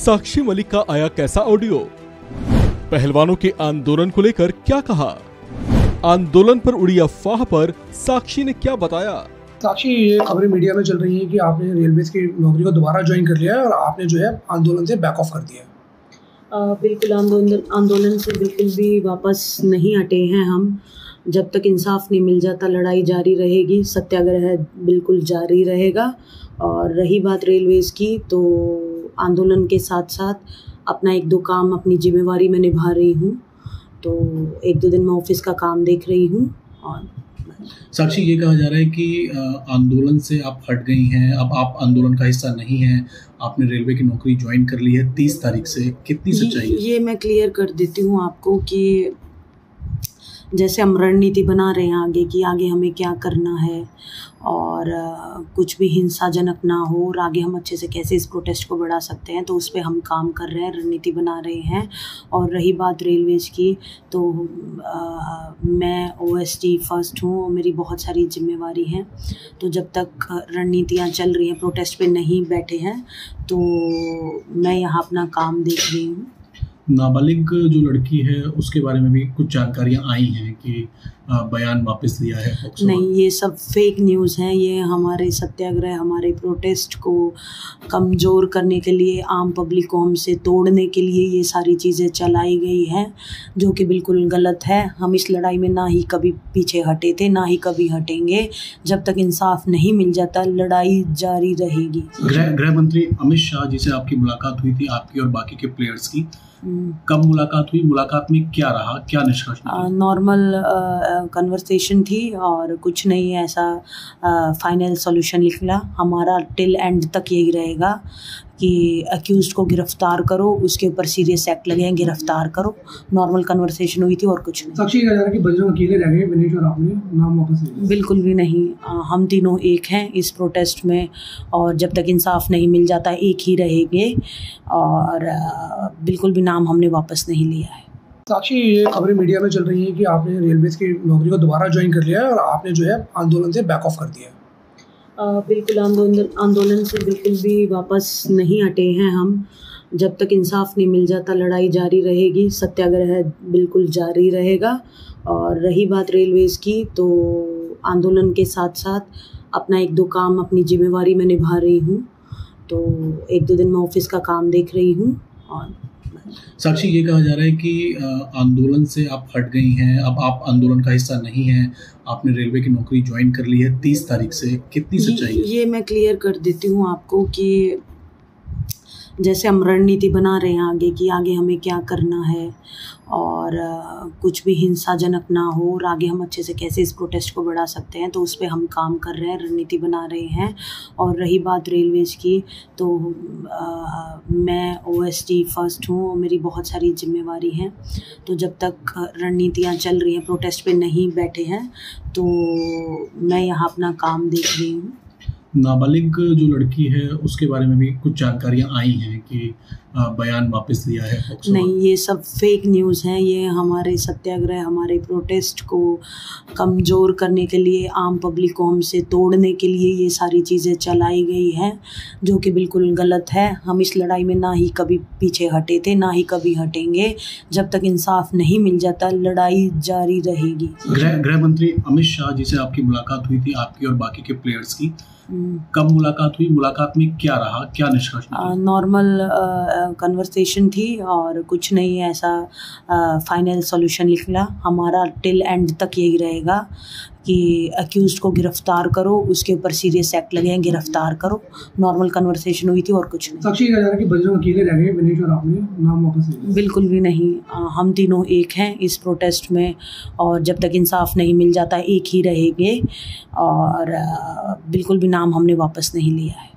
साक्षी मलिक का आया कैसा ऑडियो, पहलवानों के आंदोलन को लेकर क्या कहा, आंदोलन पर उड़ी अफवाह पर साक्षी ने क्या बताया। साक्षी, ये खबरें मीडिया में चल रही हैं कि आपने रेलवेज की नौकरी को दोबारा ज्वाइन कर लिया है और आपने जो है आंदोलन से बैक ऑफ कर दिया है। बिल्कुल आंदोलन से बिल्कुल भी वापस नहीं हटे हैं हम। जब तक इंसाफ नहीं मिल जाता लड़ाई जारी रहेगी, सत्याग्रह बिल्कुल जारी रहेगा। और रही बात रेलवेज़ की, तो आंदोलन के साथ साथ अपना एक दो काम, अपनी जिम्मेवारी मैं निभा रही हूँ। तो एक दो दिन मैं ऑफिस का काम देख रही हूँ। और साक्षी, ये कहा जा रहा है कि आंदोलन से आप हट गई हैं, अब आप आंदोलन का हिस्सा नहीं हैं, आपने रेलवे की नौकरी ज्वाइन कर ली है 30 तारीख से। कितनी सच्चाई है? ये मैं क्लियर कर देती हूँ आपको कि जैसे हम रणनीति बना रहे हैं आगे की, आगे हमें क्या करना है और कुछ भी हिंसाजनक ना हो और आगे हम अच्छे से कैसे इस प्रोटेस्ट को बढ़ा सकते हैं, तो उस पे हम काम कर रहे हैं, रणनीति बना रहे हैं। और रही बात रेलवेज़ की, तो मैं ओएसडी फर्स्ट हूँ और मेरी बहुत सारी जिम्मेवारी हैं। तो जब तक रणनीतियाँ चल रही हैं, प्रोटेस्ट पे नहीं बैठे हैं, तो मैं यहाँ अपना काम देख रही हूँ। नाबालिग जो लड़की है उसके बारे में भी कुछ जानकारियां आई हैं कि बयान वापस लिया है। नहीं, ये सब फेक न्यूज़ हैं। ये हमारे सत्याग्रह, हमारे प्रोटेस्ट को कमज़ोर करने के लिए, आम पब्लिक को हमसे तोड़ने के लिए ये सारी चीज़ें चलाई गई हैं, जो कि बिल्कुल गलत है। हम इस लड़ाई में ना ही कभी पीछे हटे थे, ना ही कभी हटेंगे। जब तक इंसाफ नहीं मिल जाता लड़ाई जारी रहेगी। गृह मंत्री अमित शाह जी से आपकी मुलाकात हुई थी, आपकी और बाकी के प्लेयर्स की। कब मुलाकात हुई? मुलाकात में क्या रहा, क्या निष्कर्ष? नॉर्मल कन्वर्सेशन थी और कुछ नहीं ऐसा फाइनल सॉल्यूशन निकला। हमारा टिल एंड तक यही रहेगा कि अक्यूज्ड को गिरफ्तार करो, उसके ऊपर सीरियस एक्ट लगे हैं, गिरफ्तार करो। नॉर्मल कन्वर्सेशन हुई थी और कुछ नहीं। साक्षी, कहा जा रहा है कि बजरंग अकेले रह गए, विनेश और आपने नाम वापस ले लिया। बिल्कुल भी नहीं, हम तीनों एक हैं इस प्रोटेस्ट में और जब तक इंसाफ नहीं मिल जाता एक ही रहेंगे और बिल्कुल भी नाम हमने वापस नहीं लिया है। साक्षी, ये खबरें मीडिया में चल रही हैं कि आपने रेलवेज की नौकरी को दोबारा ज्वाइन कर लिया है और आपने जो है आंदोलन से बैक ऑफ कर दिया है। बिल्कुल आंदोलन से बिल्कुल भी वापस नहीं हटे हैं हम। जब तक इंसाफ नहीं मिल जाता लड़ाई जारी रहेगी, सत्याग्रह बिल्कुल जारी रहेगा। और रही बात रेलवेज़ की, तो आंदोलन के साथ साथ अपना एक दो काम, अपनी जिम्मेवारी मैं निभा रही हूँ। तो एक दो दिन मैं ऑफिस का काम देख रही हूँ। और साक्षी, ये कहा जा रहा है कि आंदोलन से आप हट गई हैं, अब आप आंदोलन का हिस्सा नहीं हैं, आपने रेलवे की नौकरी ज्वाइन कर ली है 30 तारीख से। कितनी सच्चाई है? ये मैं क्लियर कर देती हूँ आपको कि जैसे हम रणनीति बना रहे हैं आगे की, आगे हमें क्या करना है और कुछ भी हिंसाजनक ना हो और आगे हम अच्छे से कैसे इस प्रोटेस्ट को बढ़ा सकते हैं, तो उस पे हम काम कर रहे हैं, रणनीति बना रहे हैं। और रही बात रेलवेज़ की, तो मैं ओएसडी फर्स्ट हूँ और मेरी बहुत सारी जिम्मेवारी हैं। तो जब तक रणनीतियाँ चल रही हैं, प्रोटेस्ट पे नहीं बैठे हैं, तो मैं यहाँ अपना काम देख रही हूँ। नाबालिग जो लड़की है उसके बारे में भी कुछ जानकारियां आई हैं कि बयान वापस लिया है। नहीं, ये सब फेक न्यूज़ हैं। ये हमारे सत्याग्रह, हमारे प्रोटेस्ट को कमज़ोर करने के लिए, आम पब्लिक को हमसे तोड़ने के लिए ये सारी चीज़ें चलाई गई हैं, जो कि बिल्कुल गलत है। हम इस लड़ाई में ना ही कभी पीछे हटे थे, ना ही कभी हटेंगे। जब तक इंसाफ नहीं मिल जाता लड़ाई जारी रहेगी। गृह मंत्री अमित शाह जी से आपकी मुलाकात हुई थी, आपकी और बाकी के प्लेयर्स की। कब मुलाकात हुई? मुलाकात में क्या रहा, क्या निष्कर्ष? नॉर्मल कन्वर्सेशन थी और कुछ नहीं ऐसा फाइनल सॉल्यूशन निकला। हमारा टिल एंड तक यही रहेगा कि अक्यूज्ड को गिरफ्तार करो, उसके ऊपर सीरियस एक्ट लगे हैं, गिरफ्तार करो। नॉर्मल कन्वर्सेशन हुई थी और कुछ नहीं। साक्षी, कहा जा रहा है कि बजरंग अकेले रह गए, विनेश और आपने नाम वापस ले लिया। बिल्कुल भी नहीं, हम तीनों एक हैं इस प्रोटेस्ट में और जब तक इंसाफ नहीं मिल जाता एक ही रहेंगे और बिल्कुल भी नाम हमने वापस नहीं लिया है।